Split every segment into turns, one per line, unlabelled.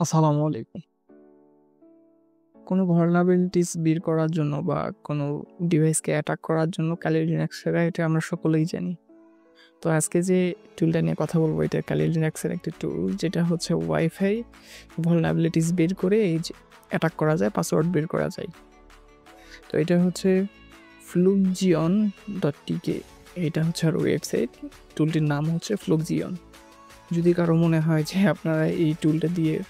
আসসালামু আলাইকুম। কোনো vulnerabilities বের করার জন্য বা কোনো ডিভাইসকে অ্যাটাক করার জন্য Kali Linux এর এটা আমরা সকলেই জানি। তো আজকে যে টুলটা নিয়ে কথা বলবো এটা Kali Linux এর একটি টুল যেটা হচ্ছে ওয়াইফাই vulnerabilities বের করে এই যে অ্যাটাক করা যায়, পাসওয়ার্ড বের করা যায়। তো এটা হচ্ছে fluxion.tk, এটা হচ্ছে আর ওয়েবসাইট। টুলটির নাম হচ্ছে Fluxion। যদি কারো মনে হয় যে আপনারা এই টুলটা দিয়ে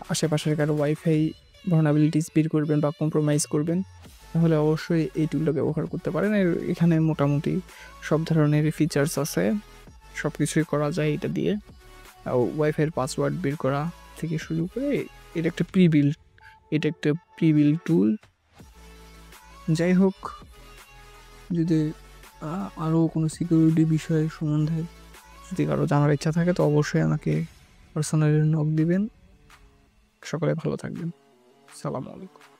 আশেপাশের কারো ওয়াইফাই vulnerabilities বের করবেন বা কম্প্রোমাইজ করবেন, তাহলে অবশ্যই এই টুলটা ব্যবহার করতে পারেন। এখানে মোটামুটি সব ধরনের ফিচার্স আছে, সব কিছুই করা যায় এটা দিয়ে। ওয়াইফাইয়ের পাসওয়ার্ড বের করা থেকে শুরু করে এটা একটা প্রি-বিল্ড টুল। যাই হোক, যদি আরও কোনো সিকিউরিটি বিষয় সম্বন্ধে যদি কারো জানার ইচ্ছা থাকে তো অবশ্যই আমাকে পার্সোনালি নক দিবেন। সকলে ভালো থাকবেন। সালামু আলাইকুম।